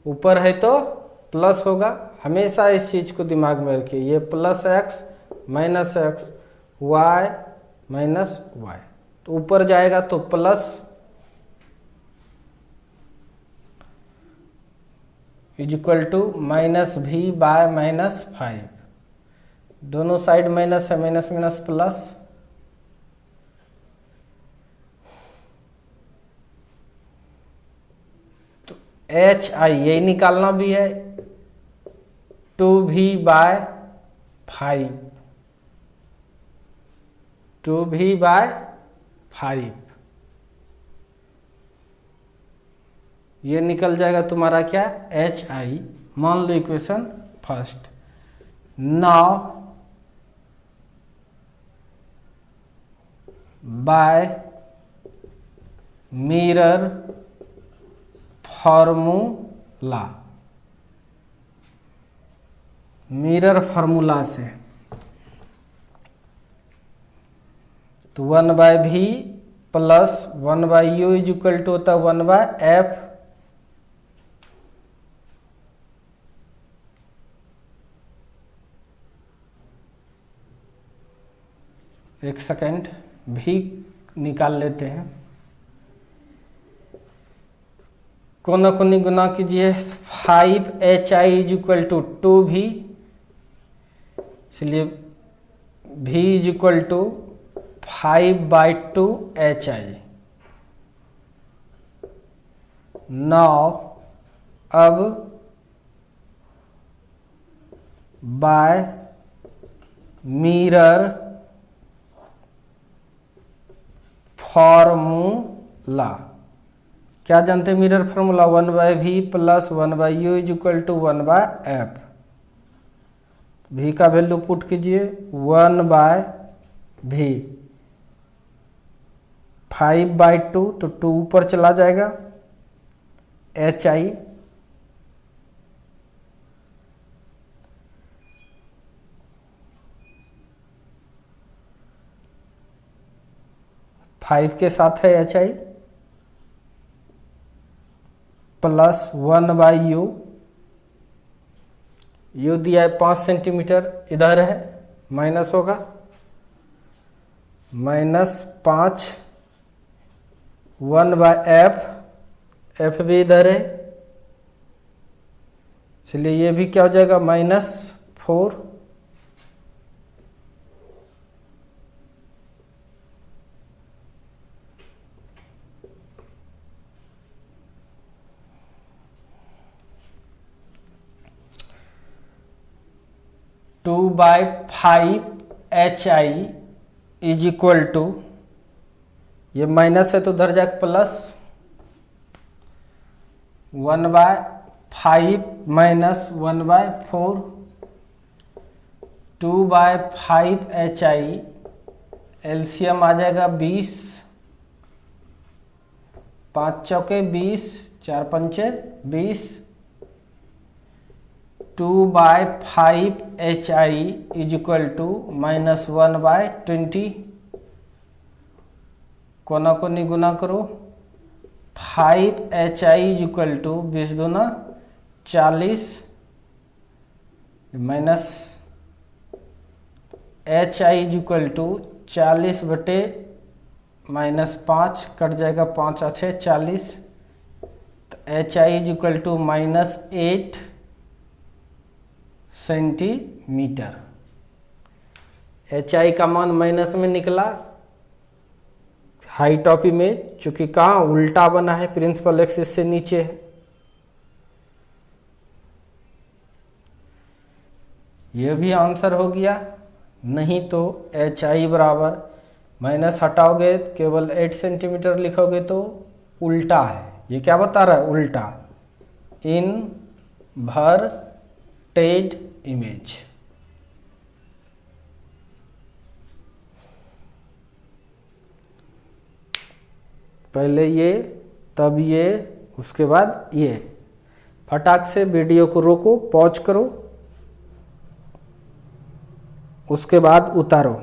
ऊपर है तो प्लस होगा। हमेशा इस चीज को दिमाग में रखिए, ये plus x minus x, y minus y, तो ऊपर जाएगा तो plus is equal to minus V by minus 5। दोनों साइड माइनस है, माइनस माइनस प्लस, तो HI यही निकालना भी है 2V बाय 5, 2V बाय 5, ये निकल जाएगा तुम्हारा क्या HI। मान लो equation first. Now by mirror formula, mirror formula से तो 1 by V plus 1 by U is equal to होता है 1 बाय F। एक सेकेंड भी निकाल लेते हैं, कोना कोनी गुना कीजिए। 5HI is equal to 2V, इसलिए V is equal to 5/2HI। Now अब बाय मिरर फॉर्मूला। क्या जानते हैं mirror formula? 1/v plus 1/u is equal to 1/f। v का वैल्यू पुट कीजिए 1/v, 5/2 तो 2 ऊपर चला जाएगा, hi 5 के साथ है hi प्लस 1/u, u दिया है 5 सेंटीमीटर, इधर है माइनस होगा, -5 1/f, f भी इधर है, इसलिए ये भी क्या हो जाएगा -4। Two by 5 hi is equal to, ये माइनस है तो उधर जाके प्लस, 1/5 माइनस 1/4, 2/5 hi, एलसीएम आ जाएगा 20, 5 चौके 20, 4 पंचे 20, 2/5 hi इज इक्वल टू -1/20, कोना को निगुना करो, 5 hi इज इक्वल टू 20 दूना 40, minus hi is equal to 40 बटे -5 कट जाएगा, 5 अच्छे 40, तो hi is equal to -8 centimetre. hi का मान माइनस में निकला हाई टॉपी में, चूंकि कहाँ उल्टा बना है, प्रिंसिपल एक्सिस से नीचे है। यह भी आंसर हो गया। नहीं तो hi बराबर माइनस हटाओगे केवल 8 सेंटीमीटर लिखोगे तो उल्टा है। ये क्या बता रहा है? उल्टा, इनवर्टेड इमेज। पहले ये, तब ये, उसके बाद ये। फटाक से वीडियो को रोको, पॉज करो, उसके बाद उतारो।